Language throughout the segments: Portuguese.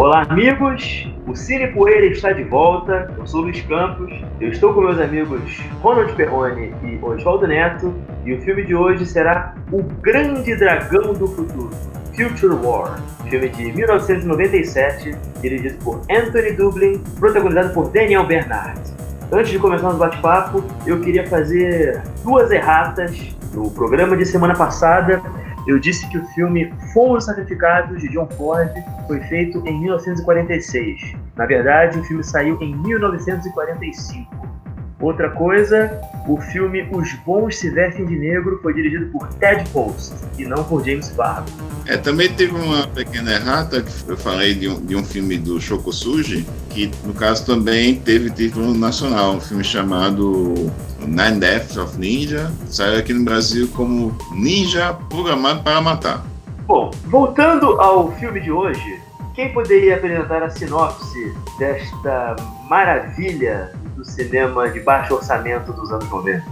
Olá, amigos! O Cine Poeira está de volta. Eu sou o Luiz Campos. Eu estou com meus amigos Ronald Perrone e Oswaldo Neto. E o filme de hoje será O Grande Dragão do Futuro, Future War. Filme de 1997, dirigido por Anthony Dubin, protagonizado por Daniel Bernard. Antes de começar o bate-papo, eu queria fazer duas erratas. No programa de semana passada, eu disse que o filme Fomos Sacrificados, de John Ford, foi feito em 1946. Na verdade, o filme saiu em 1945. Outra coisa, o filme Os Bons Se Vestem de Negro foi dirigido por Ted Post e não por James Fargo. Também teve uma pequena errata, que eu falei de um filme do Shokosuji, que no caso também teve título nacional, um filme chamado Nine Deaths of Ninja, saiu aqui no Brasil como Ninja Programado para Matar. Bom, voltando ao filme de hoje, quem poderia apresentar a sinopse desta maravilha do cinema de baixo orçamento dos anos 90?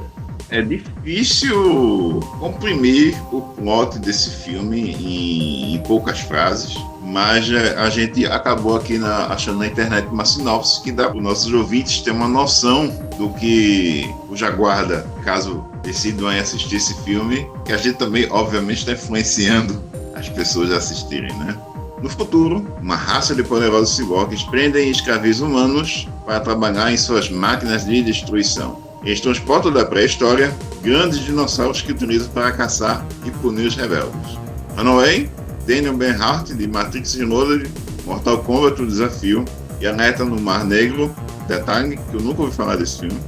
É difícil comprimir o plot desse filme em poucas frases, mas a gente acabou aqui achando na internet uma sinopse que dá para os nossos ouvintes ter uma noção do que os aguarda, caso decidam assistir esse filme, que a gente também, obviamente, está influenciando as pessoas a assistirem, né? No futuro, uma raça de poderosos ciborgues prendem e escravizam humanos para trabalhar em suas máquinas de destruição. Eles transportam da pré-história grandes dinossauros que utilizam para caçar e punir os rebeldes. Runaway, Daniel Bernhardt, de Matrix Reloaded, Mortal Kombat, O Desafio, e a neta no Mar Negro, detalhe que eu nunca ouvi falar desse filme,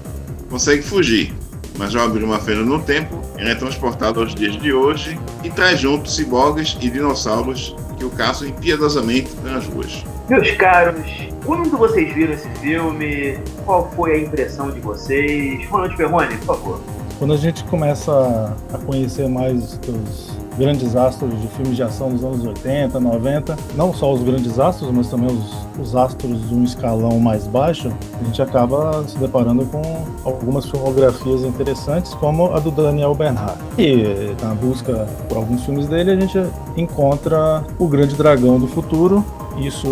consegue fugir, mas ao abrir uma fenda no tempo, ele é transportado aos dias de hoje e traz junto ciborgues e dinossauros que o caçam impiedosamente nas ruas. Meus caros, quando vocês viram esse filme, qual foi a impressão de vocês? Ronald Perrone, por favor. Quando a gente começa a conhecer mais os grandes astros de filmes de ação dos anos 80, 90, não só os grandes astros, mas também os astros de um escalão mais baixo, a gente acaba se deparando com algumas filmografias interessantes, como a do Daniel Bernard. E na busca por alguns filmes dele, a gente encontra O Grande Dragão do Futuro. Isso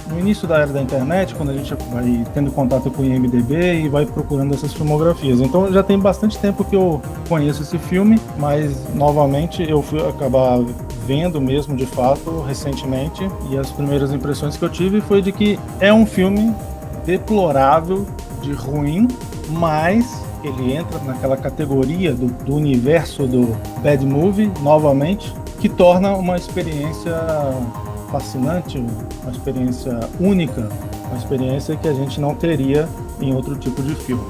no início da era da internet, quando a gente vai tendo contato com o IMDb e vai procurando essas filmografias. Então já tem bastante tempo que eu conheço esse filme, mas novamente eu fui acabar vendo mesmo de fato recentemente, e as primeiras impressões que eu tive foi de que é um filme deplorável, de ruim, mas ele entra naquela categoria do universo do bad movie, novamente, que torna uma experiência fascinante, uma experiência única, uma experiência que a gente não teria em outro tipo de filme.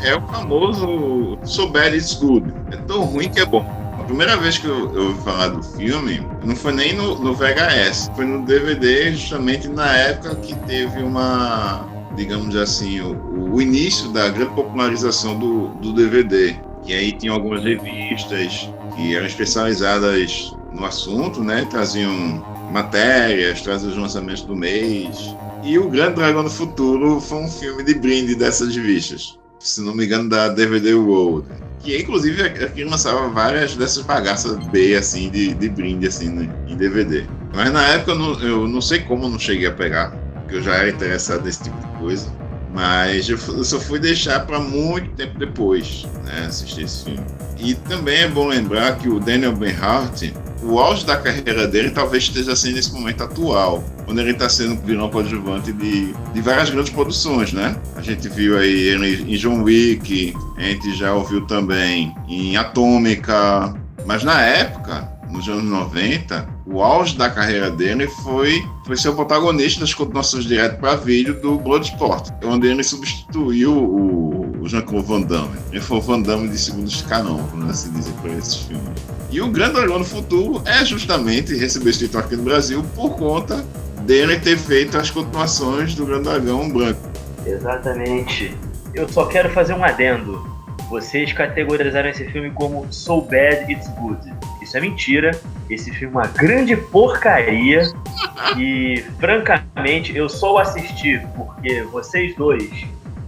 É o famoso So Bad It's Good. É tão ruim que é bom. A primeira vez que eu ouvi falar do filme não foi nem no VHS, foi no DVD, justamente na época que teve uma, digamos assim, o início da grande popularização do DVD. E aí tinha algumas revistas que eram especializadas no assunto, né? Traziam matérias, traziam os lançamentos do mês. E O Grande Dragão do Futuro foi um filme de brinde dessas revistas, se não me engano, da DVD World, que inclusive aqui lançava várias dessas bagaças B, assim, de brinde, assim, né, em DVD. Mas na época eu não sei como eu não cheguei a pegar, porque eu já era interessado nesse tipo de coisa. Mas eu só fui deixar para muito tempo depois, né, assistir esse filme. E também é bom lembrar que o Daniel Bernhardt, o auge da carreira dele talvez esteja assim nesse momento atual, quando ele está sendo vilão coadjuvante de várias grandes produções, né? A gente viu aí ele em John Wick, a gente já ouviu também em Atômica, mas na época, nos anos 90, o auge da carreira dele foi ser o protagonista das continuações direto para vídeo do Bloodsport, onde ele substituiu o Jean-Claude Van Damme. Ele foi o Van Damme de segundo escalão, como assim dizer, por esses filmes. E O Grande Dragão do Futuro é justamente receber esse título aqui no Brasil por conta dele ter feito as continuações do Grande Dragão Branco. Exatamente. Eu só quero fazer um adendo. Vocês categorizaram esse filme como So Bad It's Good. Isso é mentira. Esse filme é uma grande porcaria. E, francamente, eu só o assisti porque vocês dois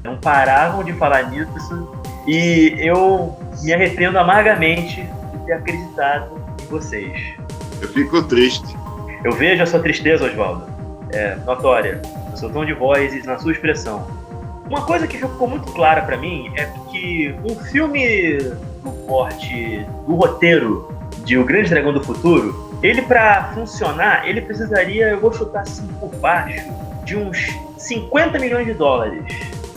não paravam de falar nisso. E eu me arrependo amargamente de ter acreditado em vocês. Eu fico triste. Eu vejo a sua tristeza, Oswaldo. notória no seu tom de voz e na sua expressão. Uma coisa que ficou muito clara pra mim é que um filme do porte do roteiro de O Grande Dragão do Futuro, ele pra funcionar, ele precisaria, eu vou chutar assim por baixo, de uns 50 milhões de dólares.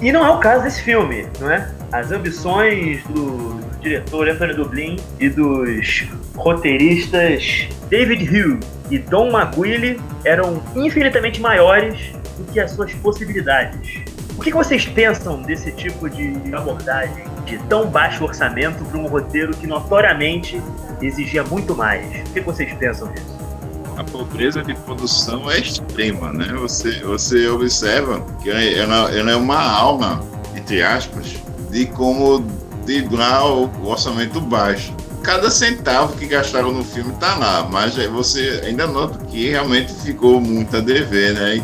E não é o caso desse filme, não é? As ambições do diretor Anthony Dublin e dos roteiristas David Hughes e Don McGuile eram infinitamente maiores do que as suas possibilidades. O que vocês pensam desse tipo de abordagem, de tão baixo orçamento para um roteiro que notoriamente exigia muito mais? O que vocês pensam disso? A pobreza de produção é extrema, né? Você observa que ela é uma alma, entre aspas, de como driblar o orçamento baixo. Cada centavo que gastaram no filme tá lá, mas você ainda nota que realmente ficou muito a dever, né? Em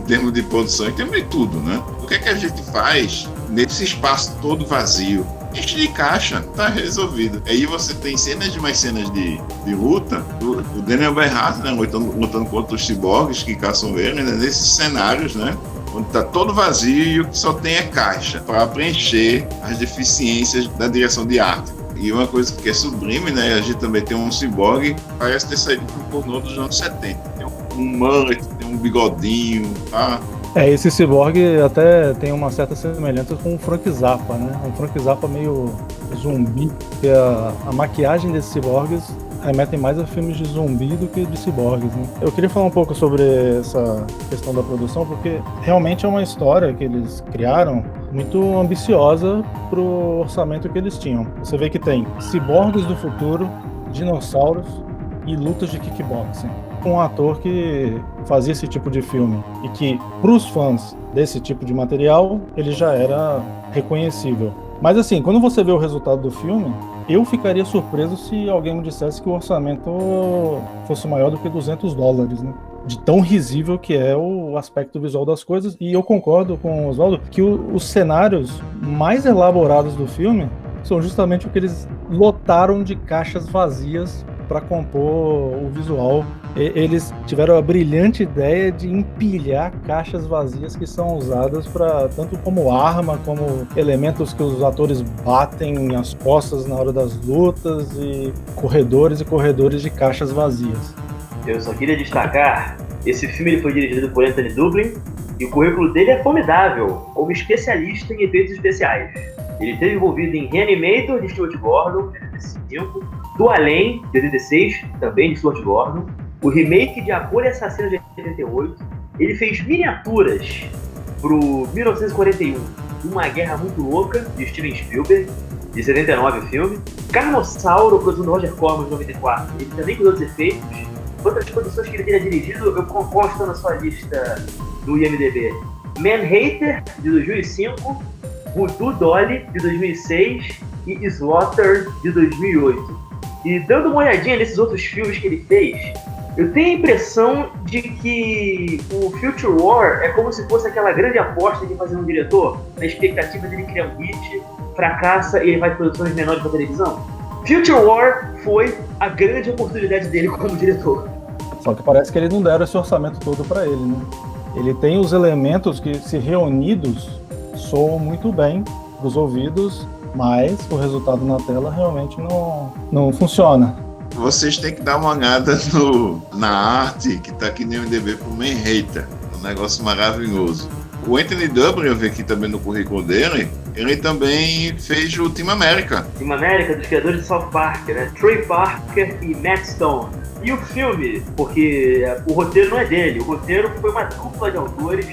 termos de produção, em termos de tudo, né? O que é que a gente faz nesse espaço todo vazio? Enche de caixa, tá resolvido. Aí você tem cenas de luta, o Daniel Bernhardt, né, lutando contra os ciborgues que caçam ele, né, nesses cenários, né, onde tá todo vazio e só tem a caixa para preencher as deficiências da direção de arte. E uma coisa que é sublime, né, a gente também tem um ciborgue que parece ter saído do pornô dos anos 70. Tem um mullet, tem um bigodinho, tá? Esse ciborgue até tem uma certa semelhança com o Frank Zappa, né? Um Frank Zappa meio zumbi, porque a maquiagem desses ciborgues remetem mais a filmes de zumbi do que de ciborgues, né? Eu queria falar um pouco sobre essa questão da produção, porque realmente é uma história que eles criaram muito ambiciosa pro orçamento que eles tinham. Você vê que tem ciborgues do futuro, dinossauros e lutas de kickboxing. Um ator que fazia esse tipo de filme e que, para os fãs desse tipo de material, ele já era reconhecível. Mas assim, quando você vê o resultado do filme, eu ficaria surpreso se alguém me dissesse que o orçamento fosse maior do que $200, né? De tão risível que é o aspecto visual das coisas. E eu concordo com o Oswaldo que os cenários mais elaborados do filme são justamente o que eles lotaram de caixas vazias para compor o visual. Eles tiveram a brilhante ideia de empilhar caixas vazias que são usadas para tanto como arma, como elementos que os atores batem as costas na hora das lutas, e corredores de caixas vazias. Eu só queria destacar, esse filme ele foi dirigido por Anthony Dublin e o currículo dele é formidável, como especialista em efeitos especiais. Ele esteve envolvido em Reanimator, de Stuart Gordon, de 85, Do Além, de 86, também de Stuart Gordon, o remake de A Bolha Assassina, de 88. Ele fez miniaturas pro 1941, Uma Guerra Muito Louca, de Steven Spielberg, de 79 o filme. Carnossauro, produção do Roger Corman, de 94. Ele também cuidou dos efeitos. Outras produções que ele teria dirigido, eu consto na sua lista do IMDb. Man-Hater, de 2005, Voodoo Dolly, de 2006 e Slaughter, de 2008. E dando uma olhadinha nesses outros filmes que ele fez, eu tenho a impressão de que o Future War é como se fosse aquela grande aposta de fazer um diretor, na expectativa dele criar um hit, fracassa e ele vai de produções menores para televisão. Future War foi a grande oportunidade dele como diretor. Só que parece que eles não deram esse orçamento todo para ele, né? Ele tem os elementos que, se reunidos, soam muito bem pros ouvidos, mas o resultado na tela realmente não funciona. Vocês têm que dar uma olhada na arte que tá aqui no IMDb pro Man-Hater. É um negócio maravilhoso. O Anthony Dublin, eu vi aqui também no currículo dele, ele também fez o Team America. Team America, dos criadores de South Park, né? Trey Parker e Matt Stone. E o filme, porque o roteiro não é dele, o roteiro foi uma dupla de autores,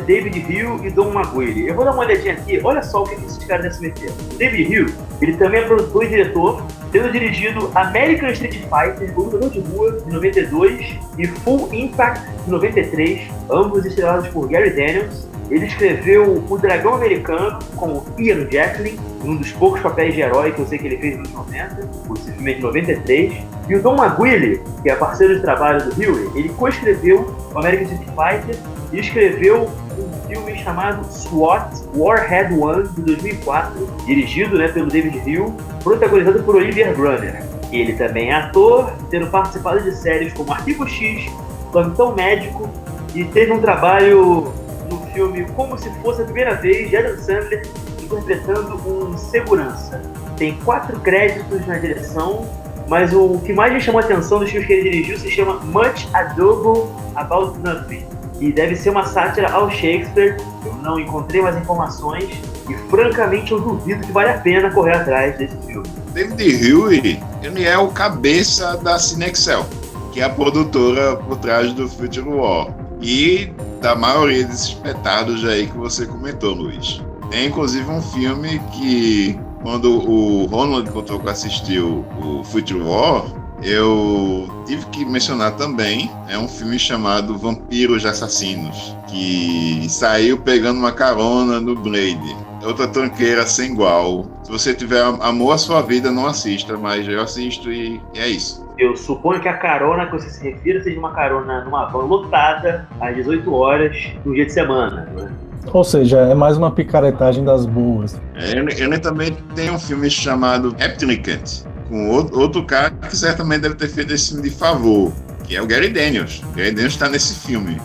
David Hughes e Don McGuile. Eu vou dar uma olhadinha aqui, olha só o que esses caras devem se meter. O David Hughes, ele também é produtor e diretor, tendo dirigido American Street Fighter, O Lutador de Rua, de 92, e Full Impact, de 93, ambos estrelados por Gary Daniels. Ele escreveu O Dragão Americano com Ian Jacklin, um dos poucos papéis de herói que eu sei que ele fez nos 90, esse filme é de 93. E o Don McGuile, que é parceiro de trabalho do Huey, ele coescreveu o American Street Fighter e escreveu um filme chamado SWAT, Warhead 1, de 2004, dirigido, pelo David Hughes, protagonizado por Olivier Brunner. Ele também é ator, tendo participado de séries como Arquivo X, Plantão Médico, E teve um trabalho no filme Como Se Fosse a Primeira Vez, de Adam Sandler, interpretando um segurança. Tem 4 créditos na direção, mas o que mais me chamou a atenção dos filmes que ele dirigiu se chama Much Ado About Nothing. E deve ser uma sátira ao Shakespeare. Eu não encontrei mais informações e, francamente, eu duvido que vale a pena correr atrás desse filme. David Huey, ele é o cabeça da Cinexcel, que é a produtora por trás do Future War e da maioria desses petardos aí que você comentou, Luiz. Tem inclusive um filme que, quando o Ronald contou que assistiu o Future War, eu tive que mencionar também. É um filme chamado Vampiros Assassinos, que saiu pegando uma carona no Blade. Outra tranqueira sem igual. Se você tiver amor à sua vida, não assista, mas eu assisto e é isso. Eu suponho que a carona que você se refira seja uma carona numa van lotada às 18 horas no dia de semana, não é? Ou seja, é mais uma picaretagem das boas. Ele também tem um filme chamado Replicant, com outro cara que certamente deve ter feito esse filme de favor, que é o Gary Daniels. O Gary Daniels está nesse filme.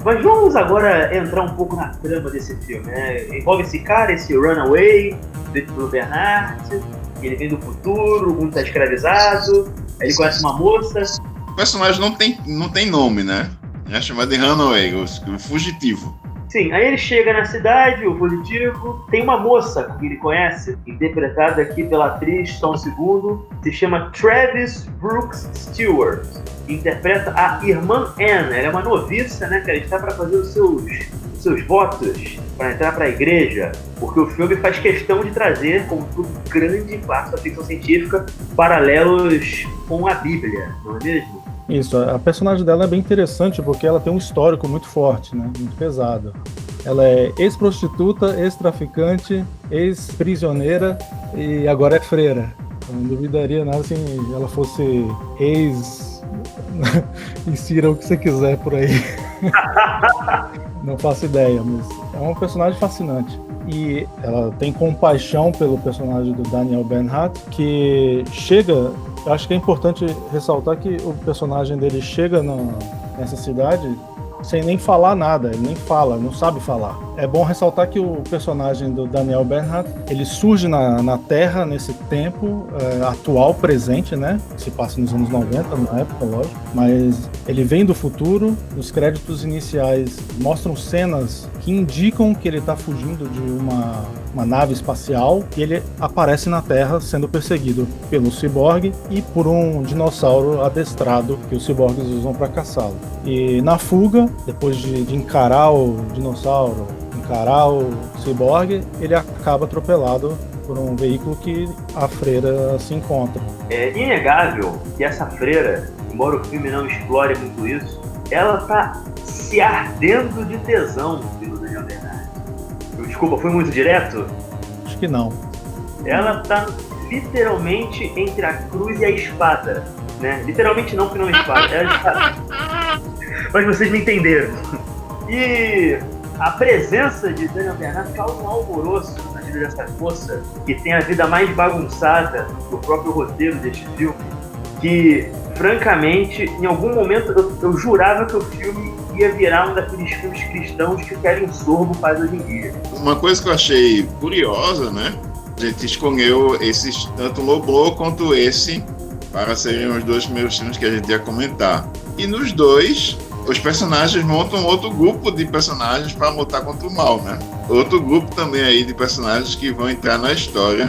Mas vamos agora entrar um pouco na trama desse filme, né? Envolve esse cara, esse Runaway, feito pelo Bernard. Ele vem do futuro, o mundo está escravizado, aí ele conhece uma moça. O personagem não tem nome, né? É chamado de Runaway, o fugitivo. Sim, aí ele chega na cidade, o fugitivo, tem uma moça que ele conhece, interpretada aqui pela atriz Tom II, se chama Travis Brooks Stewart. Interpreta a irmã Anne. Ela é uma noviça, né, que ela está para fazer os seus votos para entrar para a igreja, porque o filme faz questão de trazer, como todo grande clássico da ficção científica, paralelos com a Bíblia, não é mesmo? Isso, a personagem dela é bem interessante porque ela tem um histórico muito forte, né, muito pesado. Ela é ex-prostituta, ex-traficante, ex-prisioneira e agora é freira. Eu não duvidaria nada se ela fosse insira o que você quiser por aí. Não faço ideia, mas é um personagem fascinante. E ela tem compaixão pelo personagem do Daniel Bernhardt, que chega... Eu acho que é importante ressaltar que o personagem dele chega nessa cidade sem nem falar nada, ele nem fala, não sabe falar. É bom ressaltar que o personagem do Daniel Bernhardt, ele surge na Terra nesse tempo atual, presente, né? Se passa nos anos 90, na época, lógico. Mas ele vem do futuro. Os créditos iniciais mostram cenas que indicam que ele está fugindo de uma nave espacial e ele aparece na Terra sendo perseguido pelo ciborgue e por um dinossauro adestrado que os ciborgues usam para caçá-lo. E na fuga, depois de encarar o dinossauro, encarar o ciborgue, ele acaba atropelado por um veículo que a freira se encontra. É inegável que essa freira, embora o filme não explore muito isso, ela tá se ardendo de tesão pelo Daniel Bernhardt. Desculpa, foi muito direto? Acho que não. Ela tá literalmente entre a cruz e a espada, né? Literalmente não, porque não é espada, é a espada. Mas vocês me entenderam. E a presença de Daniel Bernhardt causa um alvoroço na vida dessa moça, que tem a vida mais bagunçada do próprio roteiro deste filme, que, francamente, em algum momento eu jurava que o filme ia virar um daqueles filmes cristãos que o Kevin Sorbo faz hoje em dia. Uma coisa que eu achei curiosa, né? A gente escolheu esses, tanto o Loblo quanto esse, para serem os 2 primeiros filmes que a gente ia comentar. E nos 2, os personagens montam outro grupo de personagens para lutar contra o mal, né? Outro grupo também aí de personagens que vão entrar na história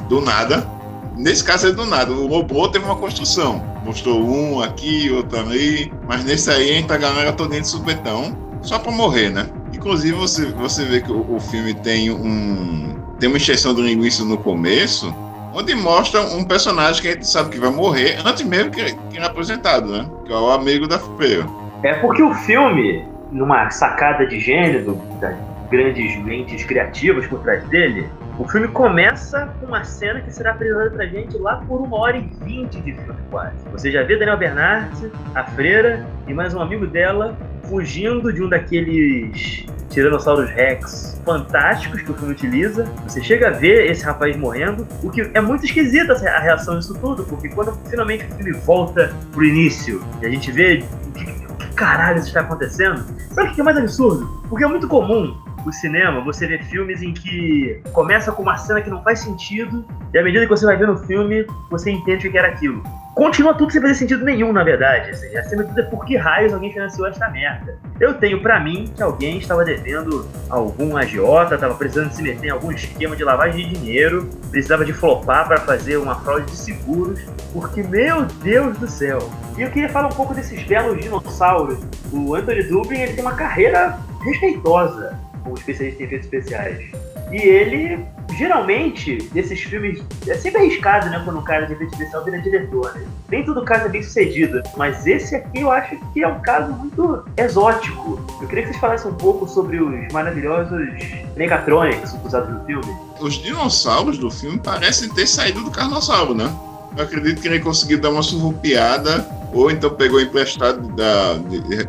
do nada. Nesse caso é do nada. O Loblo teve uma construção. Mostrou um aqui, outro ali. Mas nesse aí entra a galera toda de supetão, só para morrer, né? Inclusive você vê que o filme tem uma encheção de linguiça no começo, onde mostra um personagem que a gente sabe que vai morrer antes mesmo que é apresentado, né? Que é o amigo da freira. É porque o filme, numa sacada de gênero das grandes mentes criativas por trás dele, o filme começa com uma cena que será apresentada pra gente lá por 1h20 de filme quase. Você já vê Daniel Bernhardt, a freira e mais um amigo dela fugindo de um daqueles Tiranossauros Rex fantásticos que o filme utiliza. Você chega a ver esse rapaz morrendo, o que é muito esquisita a reação disso tudo, porque quando finalmente o filme volta pro início e a gente vê o que caralho, isso está acontecendo? Sabe o que é mais absurdo? Porque é muito comum no cinema você ver filmes em que começa com uma cena que não faz sentido e à medida que você vai vendo o filme, você entende o que era aquilo. Continua tudo sem fazer sentido nenhum, na verdade. Assim, acima de tudo é por que raios alguém financiou esta merda. Eu tenho pra mim que alguém estava devendo algum agiota, estava precisando se meter em algum esquema de lavagem de dinheiro, precisava de flopar para fazer uma fraude de seguros, porque, meu Deus do céu. E eu queria falar um pouco desses belos dinossauros. O Anthony Dubin, ele tem uma carreira respeitosa como especialista em efeitos especiais. E ele, geralmente, desses filmes, é sempre arriscado, né, quando um cara de efeito especial vira diretor, né? Nem todo caso é bem sucedido, mas esse aqui eu acho que é um caso muito exótico. Eu queria que vocês falassem um pouco sobre os maravilhosos Megatronics usados no filme. Os dinossauros do filme parecem ter saído do Carnossauro, né? Eu acredito que ele conseguiu dar uma surrupiada, ou então pegou emprestado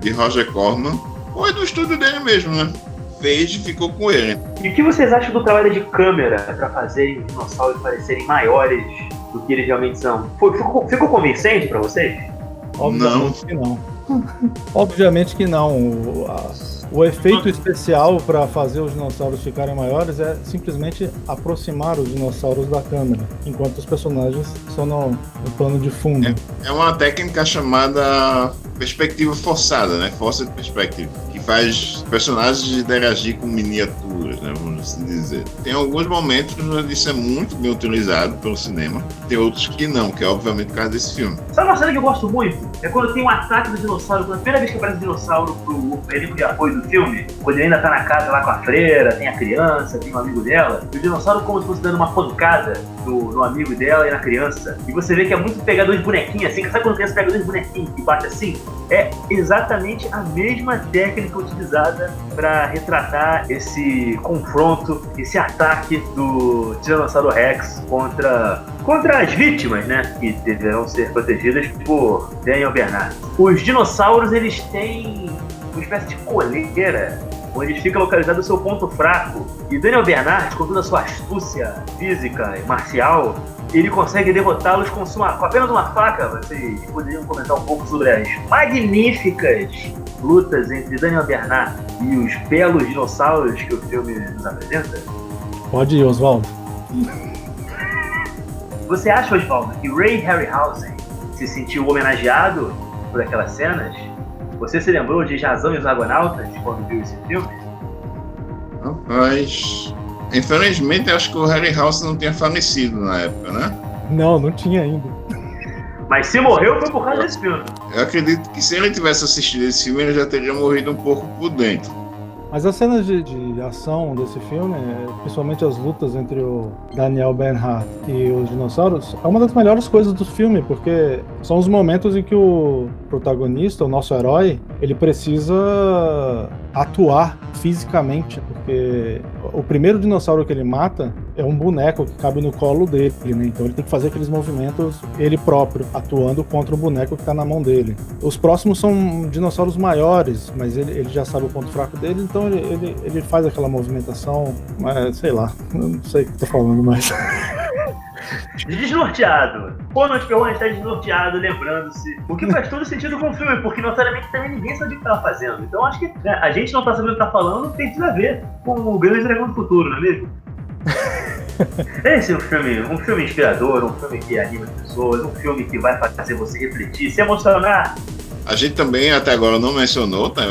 de Roger Corman, ou é do estúdio dele mesmo, né? Fez e ficou com ele. E o que vocês acham do trabalho de câmera para fazerem os dinossauros parecerem maiores do que eles realmente são? Ficou convincente para vocês? Obviamente que não. Obviamente que não. O efeito especial para fazer os dinossauros ficarem maiores é simplesmente aproximar os dinossauros da câmera, enquanto os personagens estão no plano de fundo. É uma técnica chamada perspectiva forçada, né? Forced perspective, que faz personagens interagir com miniaturas, né? Vamos assim dizer. Tem alguns momentos onde isso é muito bem utilizado pelo cinema, tem outros que não, que é obviamente por causa desse filme. Sabe uma cena que eu gosto muito? É quando tem um ataque do dinossauro, quando a primeira vez que aparece o dinossauro pro elenco de apoio do filme, quando ele ainda tá na casa lá com a freira, tem a criança, tem um amigo dela, e o dinossauro como se fosse dando uma pancada no amigo dela e na criança, e você vê que é muito pegador de bonequinho assim, sabe quando criança pega dois bonequinhos e bate assim? É exatamente a mesma técnica utilizada para retratar esse confronto, esse ataque do Tiranossauro Rex contra as vítimas, né, que deverão ser protegidas por Daniel Bernard. Os dinossauros, eles têm uma espécie de coleira onde fica localizado o seu ponto fraco, e Daniel Bernard, com toda a sua astúcia física e marcial, ele consegue derrotá-los com apenas uma faca. Vocês poderiam comentar um pouco sobre as magníficas lutas entre Daniel Bernard e os belos dinossauros que o filme nos apresenta? Pode ir, Oswaldo. Você acha, Oswaldo, que Ray Harryhausen se sentiu homenageado por aquelas cenas? Você se lembrou de Jazão e os Argonautas quando viu esse filme? Rapaz, infelizmente acho que o Harryhausen não tinha falecido na época, né? Não tinha ainda. Mas se morreu foi por causa desse filme. Eu acredito que se ele tivesse assistido esse filme, ele já teria morrido um pouco por dentro. Mas as cenas de ação desse filme, principalmente as lutas entre o Daniel Bernhardt e os dinossauros, é uma das melhores coisas do filme, porque são os momentos em que o protagonista, o nosso herói, ele precisa atuar fisicamente, porque o primeiro dinossauro que ele mata é um boneco que cabe no colo dele, né? Então ele tem que fazer aqueles movimentos ele próprio, atuando contra o boneco que está na mão dele. Os próximos são dinossauros maiores, mas ele já sabe o ponto fraco dele, então ele faz aquela movimentação, mas sei lá, não sei o que eu tô falando mais. Desnorteado. Pô, Noite Perrone está desnorteado, lembrando-se. O que faz todo sentido com o filme, porque notariamente também ninguém sabe o que estava fazendo. Então acho que a gente não tá sabendo o que tá falando, tem tudo a ver com o Grande Dragão do Futuro, não é mesmo? Esse é um filme inspirador, um filme que anima as pessoas, um filme que vai fazer você refletir, se emocionar. A gente também até agora não mencionou, tá?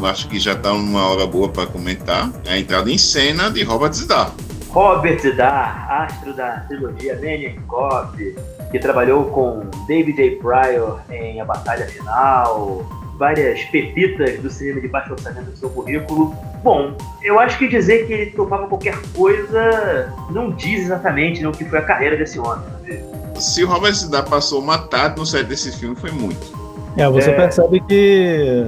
Acho que já está uma hora boa para comentar, a entrada em cena de Robert Z'Dar. Robert Z'Dar, astro da trilogia Maniac Cop, que trabalhou com David A. Pryor em A Batalha Final, várias pepitas do cinema de baixo orçamento do seu currículo. Bom, eu acho que dizer que ele topava qualquer coisa não diz exatamente o que foi a carreira desse homem. Se o Robert Z'Dar passou uma tarde no set desse filme, foi muito. Você percebe que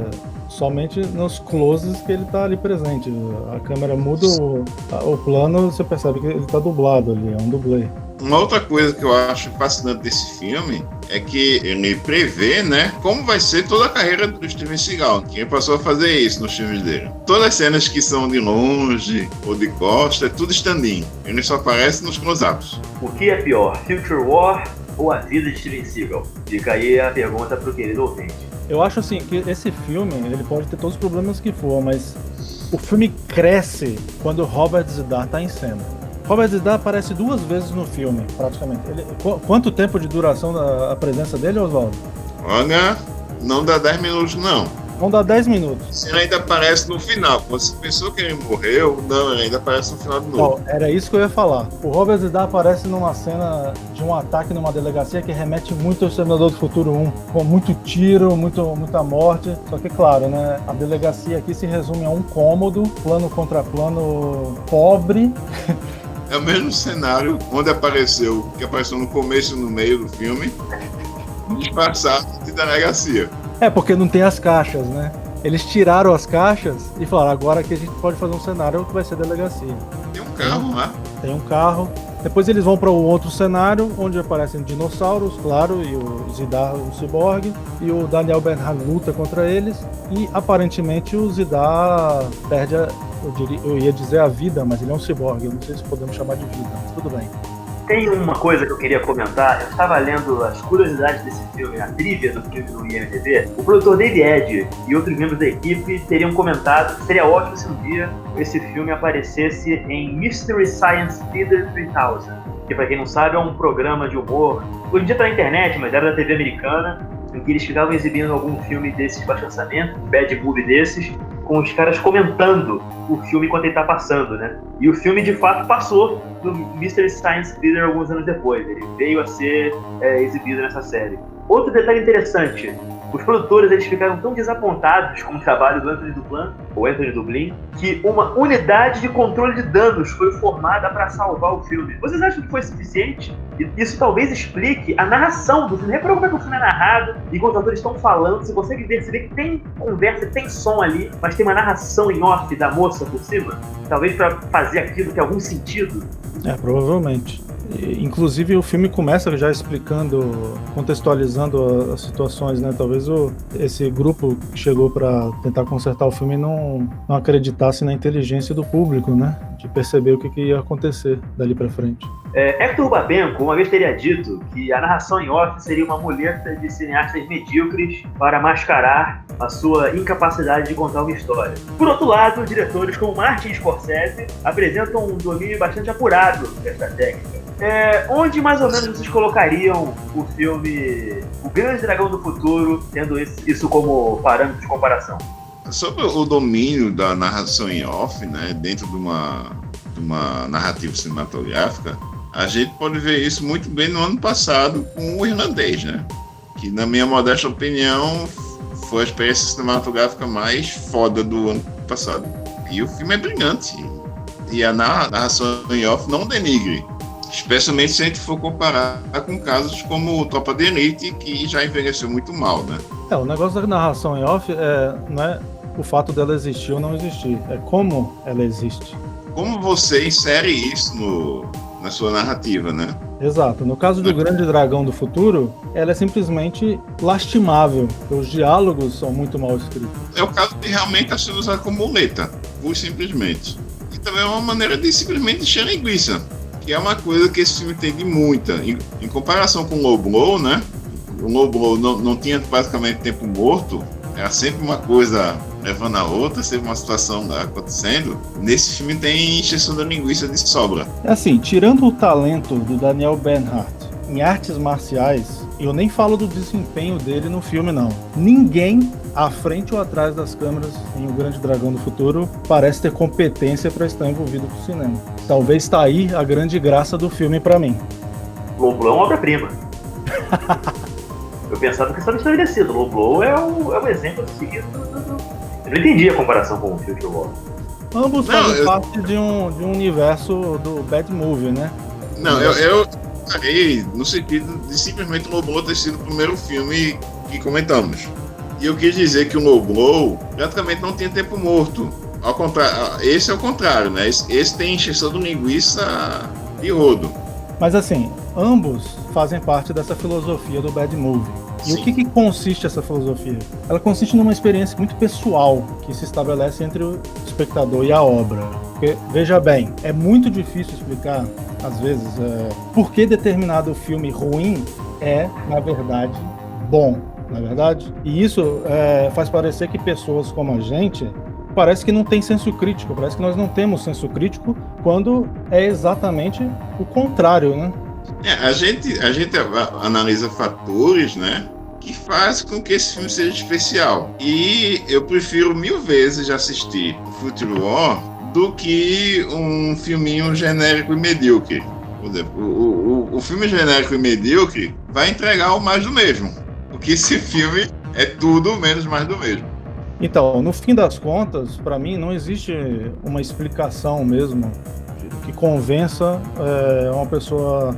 somente nos closes que ele tá ali presente. A câmera muda o plano, você percebe que ele tá dublado ali, é um dublê. Uma outra coisa que eu acho fascinante desse filme é que ele prevê, né, como vai ser toda a carreira do Steven Seagal, que ele passou a fazer isso nos filmes dele. Todas as cenas que são de longe ou de costa, é tudo stand-in. Ele só aparece nos close-ups. O que é pior, Future War ou a vida de Steven Seagal? Fica aí a pergunta pro querido ouvinte. Eu acho assim que esse filme, ele pode ter todos os problemas que for, mas o filme cresce quando Robert Z'Dar tá em cena. Robert Z'Dar aparece 2 vezes no filme, praticamente. Quanto tempo de duração a presença dele, Oswaldo? Olha, não dá 10 minutos, não. Não dá 10 minutos. Você ainda aparece no final. Você pensou que ele morreu? Não, ele ainda aparece no final de novo. Era isso que eu ia falar. O Robert Z'Dar aparece numa cena de um ataque numa delegacia que remete muito ao Exterminador do Futuro 1, com muito tiro, muita morte. Só que, claro, né, a delegacia aqui se resume a um cômodo, plano contra plano pobre. É o mesmo cenário onde apareceu, que apareceu no começo e no meio do filme, disfarçado de delegacia. Porque não tem as caixas, né? Eles tiraram as caixas e falaram, agora que a gente pode fazer um cenário que vai ser delegacia. Tem um carro lá. Tem um carro. Depois eles vão para um outro cenário, onde aparecem dinossauros, claro, e o Z'Dar, o ciborgue, e o Daniel Bernhardt luta contra eles, e aparentemente o Z'Dar perde eu ia dizer a vida, mas ele é um ciborgue, eu não sei se podemos chamar de vida, mas tudo bem. Tem uma coisa que eu queria comentar. Eu estava lendo as curiosidades desse filme, a trivia do filme no IMDb. O produtor David Edge e outros membros da equipe teriam comentado que seria ótimo se um dia esse filme aparecesse em Mystery Science Theater 3000, que, para quem não sabe, é um programa de humor. Hoje em dia tá na internet, mas era da TV americana, em que eles ficavam exibindo algum filme desses de baixo orçamento, bad movie desses, com os caras comentando o filme enquanto ele tá passando, né? E o filme, de fato, passou no Mystery Science Theater alguns anos depois. Ele veio a ser exibido nessa série. Outro detalhe interessante, os produtores eles ficaram tão desapontados com o trabalho do Anthony Dublin, que uma unidade de controle de danos foi formada para salvar o filme. Vocês acham que foi suficiente? Isso talvez explique a narração do filme. Repara como é que o filme é narrado, enquanto os atores estão falando, você consegue perceber que tem conversa, tem som ali, mas tem uma narração em off da moça por cima, talvez para fazer aquilo ter algum sentido. Provavelmente. Inclusive o filme começa já explicando, contextualizando as situações, né? Talvez esse grupo que chegou para tentar consertar o filme não acreditasse na inteligência do público, né? De perceber o que ia acontecer dali para frente. Hector Babenco uma vez teria dito que a narração em off seria uma muleta de cineastas medíocres para mascarar a sua incapacidade de contar uma história. Por outro lado, diretores como Martin Scorsese apresentam um domínio bastante apurado desta técnica. Onde mais ou menos vocês colocariam o filme O Grande Dragão do Futuro, tendo isso como parâmetro de comparação? Sobre o domínio da narração em off, né, dentro de uma narrativa cinematográfica, a gente pode ver isso muito bem no ano passado com O Irlandês, né? Que, na minha modesta opinião, foi a experiência cinematográfica mais foda do ano passado. E o filme é brilhante. E a narração em off não denigre. Especialmente se a gente for comparar com casos como Tropa de Elite, que já envelheceu muito mal, né? O negócio da narração em off não é o fato dela existir ou não existir, é como ela existe. Como você insere isso na sua narrativa, né? Exato. No caso do Grande Dragão do Futuro, ela é simplesmente lastimável. Os diálogos são muito mal escritos. É o caso de realmente estar sendo usado como muleta, pura e simplesmente. E também é uma maneira de simplesmente encher linguiça, que é uma coisa que esse filme tem de muita. Em comparação com o Low Blow, né? O Low Blow não tinha basicamente tempo morto, era sempre uma coisa levando a outra, sempre uma situação acontecendo. Nesse filme tem encheção da linguiça de sobra. Assim, tirando o talento do Daniel Bernhardt em artes marciais, eu nem falo do desempenho dele no filme, não. Ninguém, à frente ou atrás das câmeras em O Grande Dragão do Futuro, parece ter competência para estar envolvido com o cinema. Talvez está aí a grande graça do filme para mim. Lobo é uma obra-prima. Eu pensava que estava estabelecido. Lobo é um exemplo a seguir. Eu não entendi a comparação com o filme que eu gosto. Ambos fazem parte de um universo do Bad Movie, né? Não, eu parei no sentido de simplesmente o Lobo ter sido o primeiro filme que comentamos. E eu quis dizer que o Lobo praticamente não tinha tempo morto. Ao contrário, esse é o contrário, né? Esse tem encheção de linguiça de rodo. Mas assim, ambos fazem parte dessa filosofia do Bad Movie. E Sim. O que consiste essa filosofia? Ela consiste numa experiência muito pessoal que se estabelece entre o espectador e a obra. Porque, veja bem, é muito difícil explicar, às vezes, por que determinado filme ruim é, na verdade, bom, na verdade. E isso faz parecer que pessoas como a gente parece que não tem senso crítico, parece que nós não temos senso crítico, quando é exatamente o contrário, né? A gente analisa fatores, né, que faz com que esse filme seja especial. E eu prefiro 1000 vezes assistir Future War do que um filminho genérico e medíocre. Por exemplo, o filme genérico e medíocre vai entregar o mais do mesmo, porque esse filme é tudo menos mais do mesmo. Então, no fim das contas, para mim, não existe uma explicação mesmo que convença uma pessoa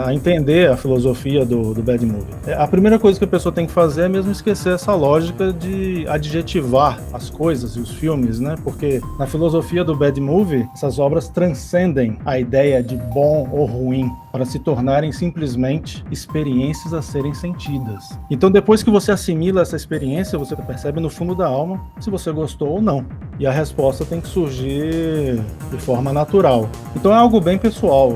a entender a filosofia do Bad Movie. A primeira coisa que a pessoa tem que fazer é mesmo esquecer essa lógica de adjetivar as coisas e os filmes, né? Porque na filosofia do Bad Movie, essas obras transcendem a ideia de bom ou ruim para se tornarem simplesmente experiências a serem sentidas. Então, depois que você assimila essa experiência, você percebe no fundo da alma se você gostou ou não. E a resposta tem que surgir de forma natural. Então é algo bem pessoal.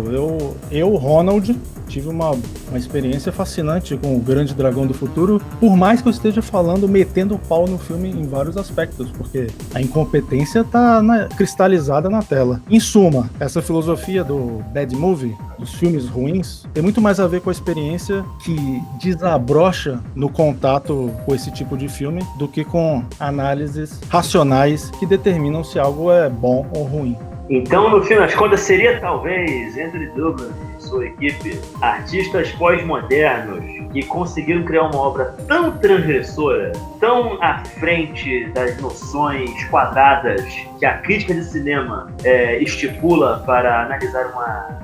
Eu Ronald, tive uma experiência fascinante com o Grande Dragão do Futuro, por mais que eu esteja metendo o pau no filme em vários aspectos, porque a incompetência está cristalizada na tela. Em suma, essa filosofia do Bad Movie, dos filmes ruins, tem muito mais a ver com a experiência que desabrocha no contato com esse tipo de filme do que com análises racionais que determinam se algo é bom ou ruim. Então, no fim das contas, seria talvez Andrew Douglas e sua equipe artistas pós-modernos que conseguiram criar uma obra tão transgressora, tão à frente das noções quadradas que a crítica de cinema estipula para analisar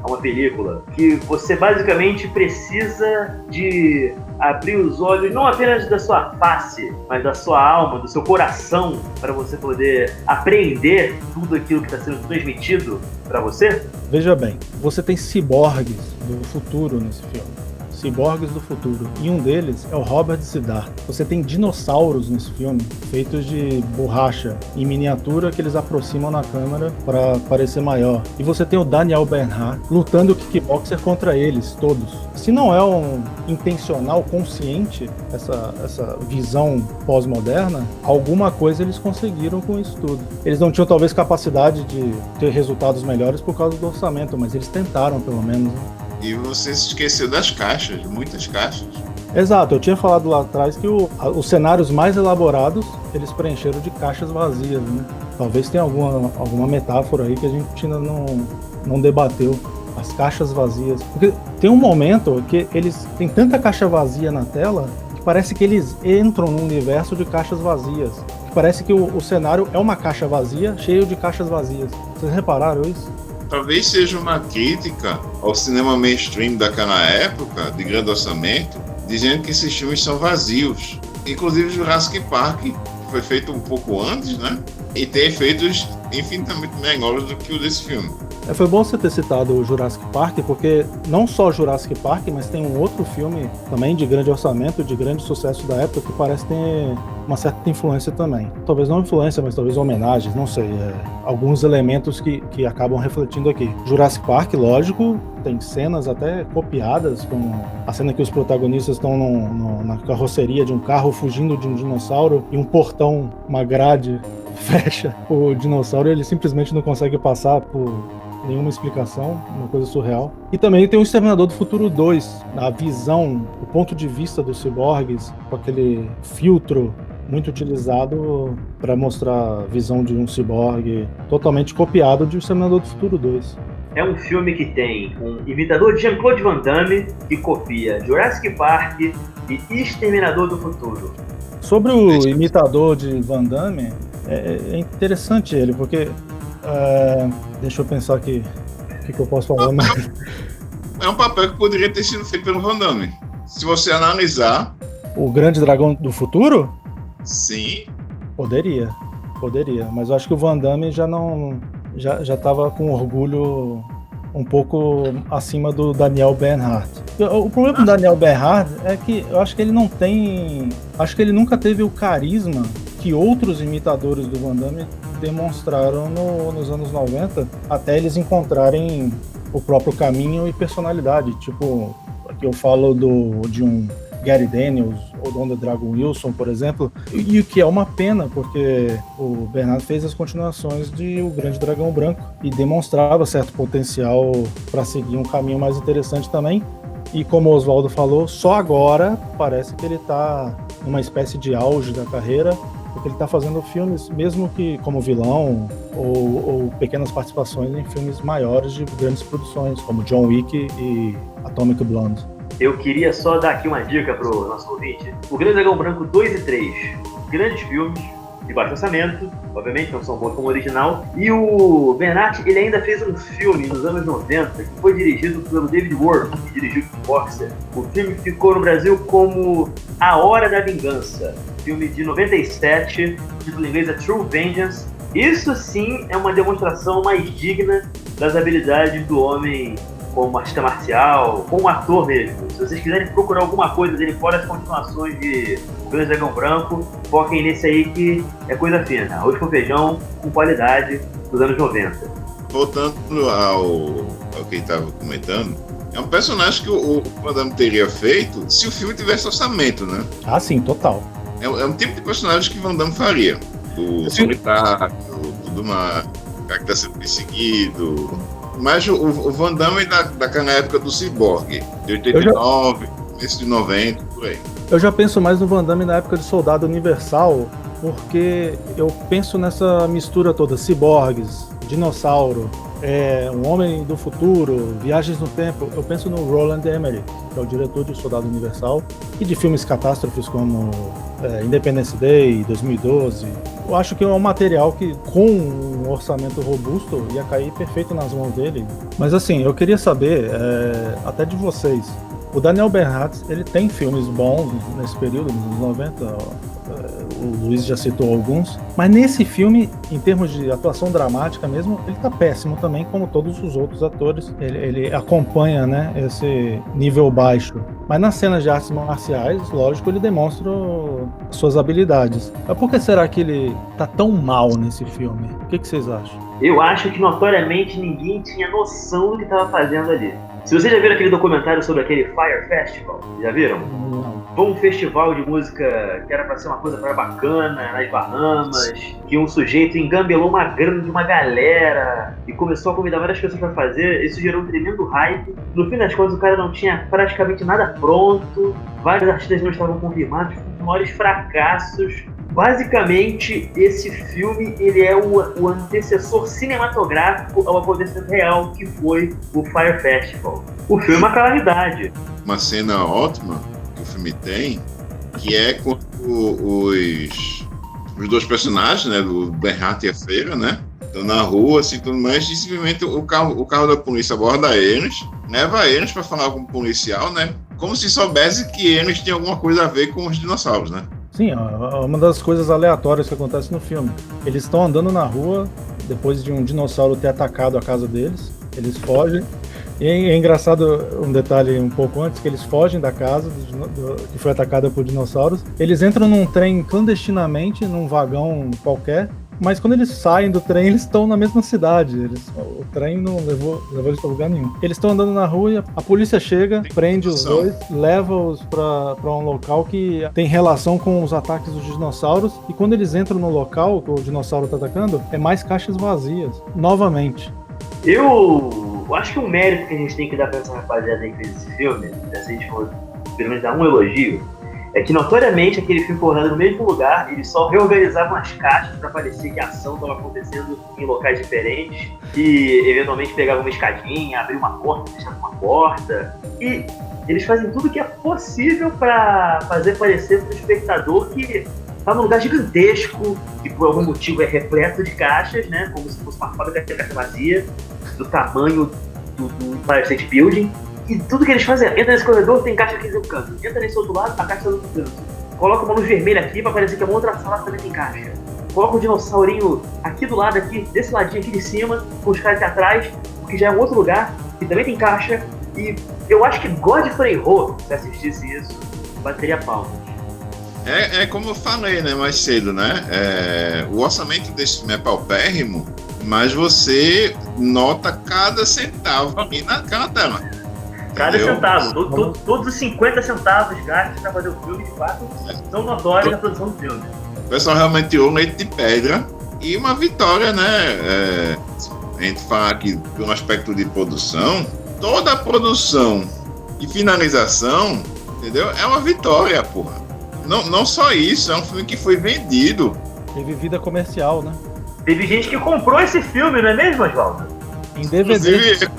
uma película, que você basicamente precisa de abrir os olhos não apenas da sua face, mas da sua alma, do seu coração, para você poder apreender tudo aquilo que está sendo transmitido para você? Veja bem, você tem ciborgues do futuro nesse filme. Ciborgues do futuro. E um deles é o Robert Siddhartha. Você tem dinossauros nesse filme, feitos de borracha em miniatura que eles aproximam na câmera para parecer maior. E você tem o Daniel Bernhardt lutando kickboxer contra eles todos. Se não é um intencional, consciente, essa visão pós-moderna, alguma coisa eles conseguiram com isso tudo. Eles não tinham talvez capacidade de ter resultados melhores por causa do orçamento, mas eles tentaram pelo menos. E você se esqueceu das caixas, muitas caixas. Exato, eu tinha falado lá atrás que os cenários mais elaborados, eles preencheram de caixas vazias, né? Talvez tenha alguma metáfora aí que a gente ainda não debateu. As caixas vazias. Porque tem um momento que eles têm tanta caixa vazia na tela que parece que eles entram num universo de caixas vazias. Que parece que o cenário é uma caixa vazia, cheio de caixas vazias. Vocês repararam isso? Talvez seja uma crítica ao cinema mainstream daquela época, de grande orçamento, dizendo que esses filmes são vazios. Inclusive Jurassic Park, que foi feito um pouco antes, né? E tem efeitos infinitamente menores do que o desse filme. Foi bom você ter citado o Jurassic Park, porque não só Jurassic Park, mas tem um outro filme também de grande orçamento, de grande sucesso da época, que parece ter uma certa influência também. Talvez não influência, mas talvez homenagens, não sei. Alguns elementos que acabam refletindo aqui. Jurassic Park, lógico, tem cenas até copiadas, como a cena que os protagonistas estão na carroceria de um carro fugindo de um dinossauro e um portão, uma grade, fecha o dinossauro e ele simplesmente não consegue passar por nenhuma explicação, uma coisa surreal. E também tem o Exterminador do Futuro 2, a visão, o ponto de vista dos ciborgues, com aquele filtro muito utilizado para mostrar a visão de um ciborgue, totalmente copiado de O Exterminador do Futuro 2. É um filme que tem um imitador de Jean-Claude Van Damme que copia Jurassic Park e Exterminador do Futuro. Sobre o imitador de Van Damme, é interessante ele, porque deixa eu pensar aqui o que eu posso falar mais. É um papel que poderia ter sido feito pelo Van Damme. Se você analisar... O Grande Dragão do Futuro? Sim. Poderia, mas eu acho que o Van Damme já estava com orgulho um pouco acima do Daniel Bernhardt. O problema do Daniel Bernhardt é que eu acho que ele nunca teve o carisma que outros imitadores do Van Damme demonstraram nos anos 90, até eles encontrarem o próprio caminho e personalidade, tipo que eu falo de um Gary Daniels ou Don The Dragon Wilson, por exemplo, e o que é uma pena, porque o Bernard fez as continuações de O Grande Dragão Branco e demonstrava certo potencial para seguir um caminho mais interessante também. E como o Oswaldo falou, só agora parece que ele está numa espécie de auge da carreira, porque ele está fazendo filmes, mesmo que como vilão, ou pequenas participações em filmes maiores de grandes produções, como John Wick e Atomic Blonde. Eu queria só dar aqui uma dica pro nosso ouvinte. O Grande Dragão Branco 2 e 3, grandes filmes, de baixo orçamento, obviamente não são bons como o original. E o Bernard, ele ainda fez um filme nos anos 90, que foi dirigido pelo David Worth, que dirigiu Kickboxer. O filme ficou no Brasil como A Hora da Vingança, filme de 97, título em inglês é True Vengeance. Isso sim é uma demonstração mais digna das habilidades do homem como artista marcial, como ator mesmo. Se vocês quiserem procurar alguma coisa dele fora as continuações de O Grande Dragão Branco, foquem nesse aí que é coisa fina. Arroz com feijão, com qualidade, dos anos 90. Voltando ao que ele estava comentando, é um personagem que o Van Damme teria feito se o filme tivesse orçamento, né? Ah, sim, total. É um tipo de personagem que Van Damme faria. O solitário, tudo mais, o cara que está sendo perseguido. Mas o Van Damme daquela época do Cyborg, de 89, começo de 90, por aí. Eu já penso mais no Van Damme na época de Soldado Universal, porque eu penso nessa mistura toda, ciborgues, dinossauro, um homem do futuro, viagens no tempo. Eu penso no Roland Emmerich, que é o diretor de Soldado Universal, e de filmes catástrofes como Independence Day, 2012. Eu acho que é um material que, com um orçamento robusto, ia cair perfeito nas mãos dele. Mas assim, eu queria saber, até de vocês, o Daniel Bernhardt, ele tem filmes bons nesse período, nos anos 90, o Luiz já citou alguns, mas nesse filme, em termos de atuação dramática mesmo, ele tá péssimo também, como todos os outros atores. Ele acompanha, né, esse nível baixo. Mas nas cenas de artes marciais, lógico, ele demonstra suas habilidades. Mas por que será que ele tá tão mal nesse filme? O que vocês acham? Eu acho que notoriamente ninguém tinha noção do que estava fazendo ali. Se vocês já viram aquele documentário sobre aquele Fire Festival, já viram? Não. Foi um festival de música que era pra ser uma coisa bacana, nas Bahamas, que um sujeito engambelou uma grana de uma galera e começou a convidar várias pessoas pra fazer. Isso gerou um tremendo hype. No fim das contas, o cara não tinha praticamente nada pronto, vários artistas não estavam confirmados, com os maiores fracassos. Basicamente, esse filme ele é o antecessor cinematográfico ao acontecimento real que foi o Fire Festival. O filme é uma calamidade. Uma cena ótima que o filme tem, que é quando os dois personagens, né, do Bernhardt e a Freira, né, estão na rua, assim, tudo mais, e simplesmente o carro da polícia aborda eles, leva eles para falar com o policial, né, como se soubesse que eles tinham alguma coisa a ver com os dinossauros, né. Sim, uma das coisas aleatórias que acontece no filme. Eles estão andando na rua, depois de um dinossauro ter atacado a casa deles, eles fogem. E é engraçado um detalhe um pouco antes, que eles fogem da casa que foi atacada por dinossauros. Eles entram num trem clandestinamente, num vagão qualquer, mas quando eles saem do trem, eles estão na mesma cidade. O trem não levou eles para lugar nenhum. Eles estão andando na rua e a polícia chega, prende os dois, leva-os para um local que tem relação com os ataques dos dinossauros. E quando eles entram no local que o dinossauro está atacando, é mais caixas vazias, novamente. Eu acho que o mérito que a gente tem que dar pra essa rapaziada aí que fez esse filme, se a gente for pelo menos dar um elogio, é que notoriamente aquele filme foi rodado no mesmo lugar, eles só reorganizavam as caixas pra parecer que a ação estava acontecendo em locais diferentes, e eventualmente pegavam uma escadinha, abriam uma porta, fechavam uma porta, e eles fazem tudo que é possível pra fazer parecer pro espectador que tá num lugar gigantesco, que por algum motivo é repleto de caixas, né, como se fosse uma fábrica de caixa vazia, do tamanho do Empire State Building. E tudo que eles fazem é, entra nesse corredor, tem caixa aqui no canto. Entra nesse outro lado, a caixa tá no outro canto. Coloca uma luz vermelha aqui pra parecer que é uma outra sala também tem caixa. Coloca um dinossaurinho aqui do lado, aqui, desse ladinho aqui de cima, com os caras aqui atrás, porque já é um outro lugar, que também tem caixa. E eu acho que Godfrey Ho, se assistisse isso, bateria palmas. É como eu falei, né, mais cedo, né? O orçamento desse filme é paupérrimo, mas você nota cada centavo aqui naquela tela. Cada centavo, todos os 50 centavos gastos para fazer o filme, de fato, são notórios na produção do filme. O pessoal realmente tirou leite de pedra e uma vitória, né? A gente fala aqui pelo aspecto de produção, toda a produção e finalização, entendeu? É uma vitória, porra. Não só isso, é um filme que foi vendido. Teve vida comercial, né? Teve gente que comprou esse filme, não é mesmo, Oswaldo? Em DVD. Inclusive,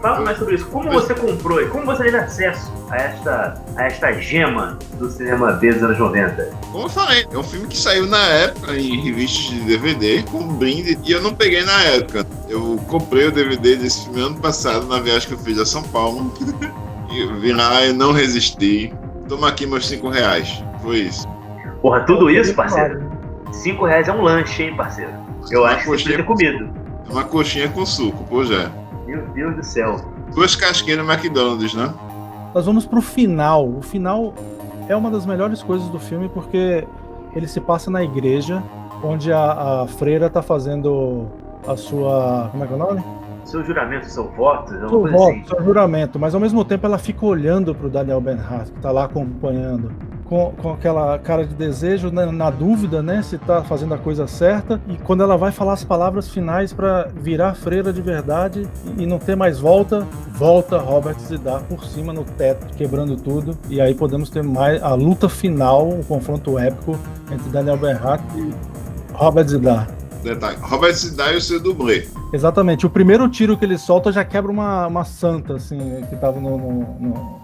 Fala mais sobre isso. Como você comprou e como você teve acesso a esta gema do cinema B dos anos 90? como eu falei, é um filme que saiu na época em revistas de DVD com um brinde e eu não peguei na época. Eu comprei o DVD desse filme ano passado na viagem que eu fiz a São Paulo e eu vi lá e não resisti. Toma aqui meus R$5. Foi isso. Porra, tudo isso, parceiro? R$5 é um lanche, hein, parceiro? Eu acho que você precisa ter comido. É uma coxinha com suco, pô, já. Meu Deus do céu. 2 casquinhas no McDonald's, né? Nós vamos pro final. O final é uma das melhores coisas do filme porque ele se passa na igreja, onde a freira tá fazendo a sua... Como é que é o nome? Seu juramento, seu voto, é uma Seu coisa voto, assim. seu juramento. Mas ao mesmo tempo ela fica olhando pro Daniel Bernhardt, que tá lá acompanhando. Com aquela cara de desejo, né, na dúvida, né, se tá fazendo a coisa certa, e quando ela vai falar as palavras finais para virar freira de verdade e não ter mais volta Robert Z'Dar por cima no teto, quebrando tudo, e aí podemos ter mais a luta final, um confronto épico entre Daniel Bernhardt e Robert Z'Dar. Detalhe, Robert Z'Dar e o seu dublê. Exatamente, o primeiro tiro que ele solta já quebra uma santa, assim, que tava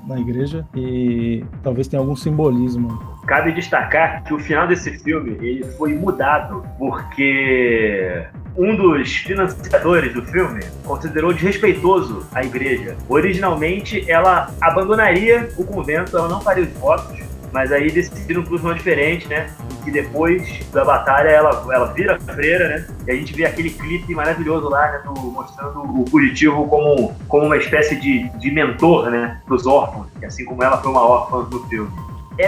na igreja, e talvez tenha algum simbolismo. Cabe destacar que o final desse filme ele foi mudado porque um dos financiadores do filme considerou desrespeitoso a igreja. Originalmente, ela abandonaria o convento, ela não faria os votos, mas aí decidiram por um plano diferente, né? Que depois da batalha ela vira freira, né? E a gente vê aquele clipe maravilhoso lá, né? Mostrando o fugitivo como uma espécie de mentor, né? Dos órfãos, assim como ela foi uma órfã no filme.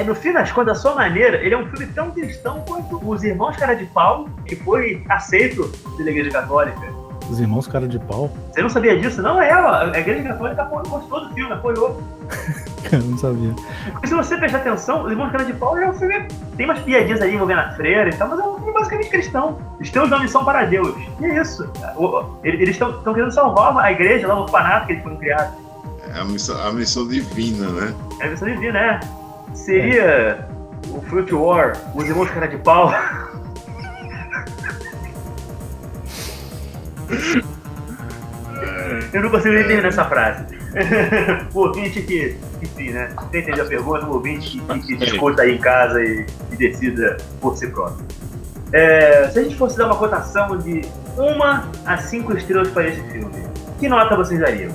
No fim das contas, da sua maneira, ele é um filme tão cristão quanto Os Irmãos Cara de Pau, que foi aceito pela Igreja Católica. Os Irmãos Cara de Pau? Você não sabia disso? Não, a Igreja Católica gostou do filme, apoiou. Eu não sabia. Porque se você prestar atenção, Os Irmãos Cara de Pau é um filme. Tem umas piadinhas ali envolvendo a freira e tal, mas é um filme basicamente cristão. Eles têm uma missão para Deus. E é isso. Eles estão querendo salvar a igreja, lá o orfanato que eles foram criados. É a missão divina, né? É a missão divina, né? Seria o Fruit War, Os Irmãos Cara de Pau. Eu não consigo nem terminar essa frase. O ouvinte que, enfim, né? Você entendeu a pergunta? O ouvinte que discuta aí em casa e decida por si próprio. Se a gente fosse dar uma cotação de 1 a 5 estrelas para esse filme, que nota vocês dariam?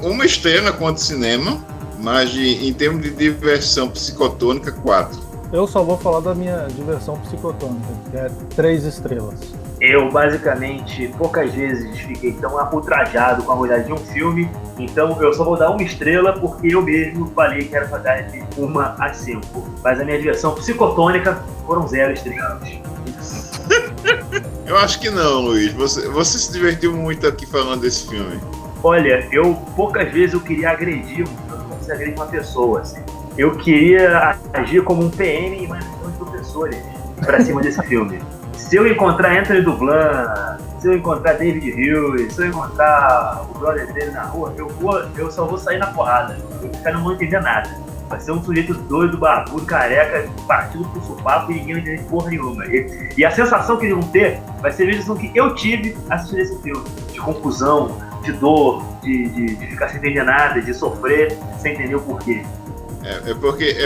Uma estrela quanto cinema, mas em termos de diversão psicotônica, 4. Eu só vou falar da minha diversão psicotônica, que é 3 estrelas. Eu, basicamente, poucas vezes fiquei tão ultrajado com a qualidade de um filme, então eu só vou dar 1 estrela porque eu mesmo falei que era pra dar de 1 a 5. Mas a minha diversão psicotônica foram 0 estrelas. Eu acho que não, Luiz. Você se divertiu muito aqui falando desse filme. Olha, poucas vezes eu queria agredir, eu não consigo agredir uma pessoa, assim. Eu queria agir como um PM em uma questão de professores pra cima desse filme. Se eu encontrar Anthony Dublan, se eu encontrar David Hughes, se eu encontrar o brother dele na rua, eu só vou sair na porrada. Eu não vou entender nada. Vai ser um sujeito doido, barbudo, careca, partido por supapo e ninguém vai entender porra nenhuma. E a sensação que eles vão ter vai ser a mesma sensação que eu tive assistindo esse filme. De confusão, de dor, de ficar sem entender nada, de sofrer sem entender o porquê. É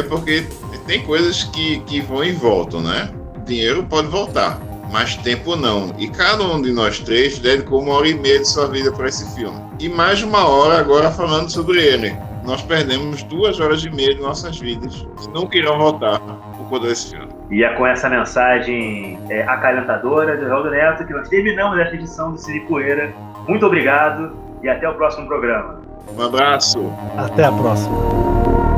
porque tem coisas que vão e voltam, né? Dinheiro pode voltar, mas tempo não. E cada um de nós 3 dedicou 1h30 de sua vida para esse filme. E mais de 1 hora agora falando sobre ele. Nós perdemos 2h30 de nossas vidas que nunca irão voltar por conta desse filme. E é com essa mensagem acalentadora do Oswaldo Neto que nós terminamos essa edição do Cine Poeira. Muito obrigado e até o próximo programa. Um abraço. Até a próxima.